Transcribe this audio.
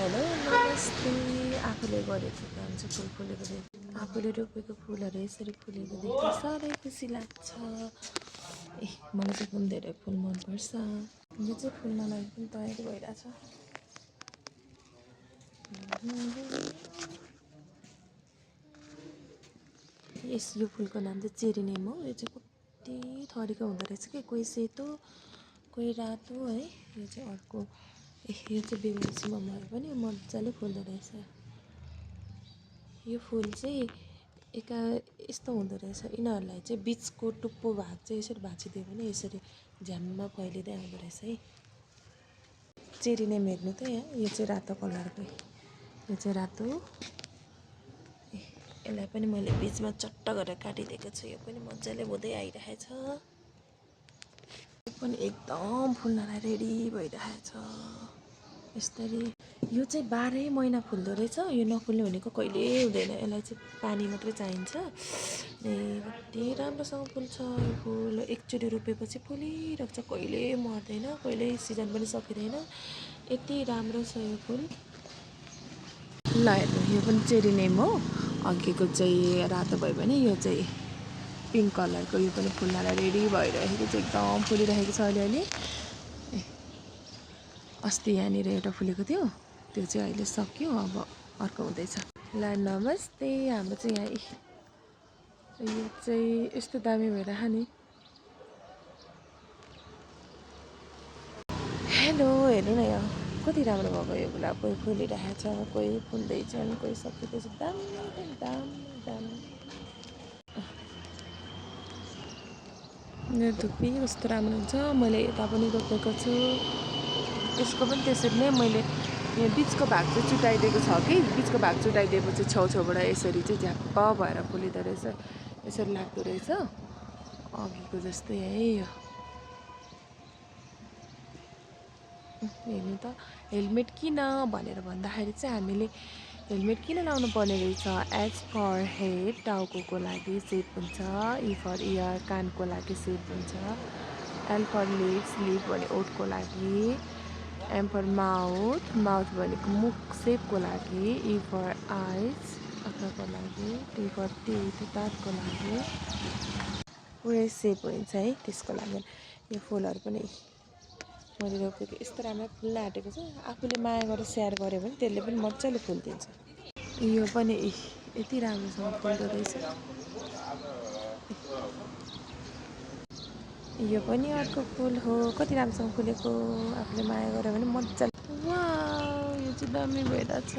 Hello नमस्ते। आफूले गरेको काम चाहिँ फुल फुलेको देख्दा आफूले रोपेको फुलहरू यसरी फुलेको देख्दा साह्रै खुसी लाग्छ। मलाई चाहिँ एकदम धेरै फुल मनपर्छ। यो चाहिँ फुल्न लागि पनि तयारी भइरहेछ। यो फुलको नाम चाहिँ चेरी नेम हो। यो चाहिँ कति थरीको हुँदो रहेछ कि, कोही सेतो कोही रातो है। यो चाहिँ अर्को यो चाहिँ बेबी मम्माहरू पनि मजाले फुल्दो रहेछ। यो फुल चाहिँ यस्तो हुँदो रहेछ, यिनीहरूलाई चाहिँ बिचको टुप्पो भाग चाहिँ यसरी भाँचिदियो भने यसरी झ्याम्म फैलिँदै आउँदो रहेछ है। चेरी नेम हेर्नु त यहाँ, यो चाहिँ रातो कलरको, यो चाहिँ रातो। यसलाई पनि मैले बिचमा चट्ट गरेर काटिदिएको छु। यो पनि मजाले हुँदै आइरहेछ। यो पनि एकदम फुल्नलाई रेडी भइरहेछ यसरी। यो चाहिँ 12 महिना फुल्दो रहेछ। यो नफुल्ने भनेको कहिले हुँदैन। यसलाई चाहिँ पानी मात्रै चाहिन्छ। कति राम्रोसँग फुल्छ यो फुल। एकचोटि रोपेपछि फुलिरहेको छ, कहिले मर्दैन, कहिले सिजन पनि सकिँदैन। यति राम्रो छ यो फुल। ल हेर्नु, यो पनि चेरी नेम हो। अघिको चाहिँ रातो भयो भने यो चाहिँ पिङ्क कलरको। यो पनि फुल्नलाई रेडी भइरहेको छ, एकदम फुलिरहेको छ अलिअलि। अस्ति यहाँनिर एउटा फुलेको थियो, त्यो चाहिँ अहिले सक्यो, अब अर्को हुँदैछ। ल नमस्ते। हाम्रो चाहिँ यहाँ यो चाहिँ यस्तो दामी भइरह नि। हेलो हेर्नु न यहाँ कति राम्रो भएको यो गुलाब। कोही फुलिरहेछ, कोही फुल्दैछन्, कोही सकिँदैछ। दामी दामी दामी। यो धुप्पी कस्तो राम्रो हुन्छ। मैले यता पनि रोपेको छु। यसको पनि त्यसरी नै मैले यहाँ बिचको भाग चाहिँ चुटाइदिएको छ कि, बिचको भाग चुटाइदिएपछि छेउछेउबाट यसरी चाहिँ झ्याप्प भएर फुलिँदो रहेछ, यसरी लाग्दो रहेछ अघिको जस्तै है। यो हेर्नु त, हेलमेट किन भनेर भन्दाखेरि चाहिँ हामीले हेलमेट किन लाउनु पर्ने रहेछ। एज फर हेड टाउको लागि सेफ हुन्छ, ई फर इयर कानको लागि सेफ हुन्छ, एल फर लिप्स लिप भने ओठको लागि, एम फर माउथ माउथ भनेको मुख सेपको लागि, ई फर आइज आँखाको लागि, टी फर टिथ दाँतको लागि पुरै सेप हुन्छ है, त्यसको लागि। यो फुलहरू पनि मैले रोपेको यस्तो राम्रो फुल्न आँटेको छ। आफूले माया गरेर स्याहार गऱ्यो भने त्यसले पनि मजाले फुलिदिन्छ। यो पनि यति राम्रोसँग फुल्दो रहेछ। यो पनि अर्को फुल हो, कति राम्रोसँग फुलेको। आफूले माया गर्यो भने मजाले। वाउ, यो चाहिँ दामी भइरहेछ।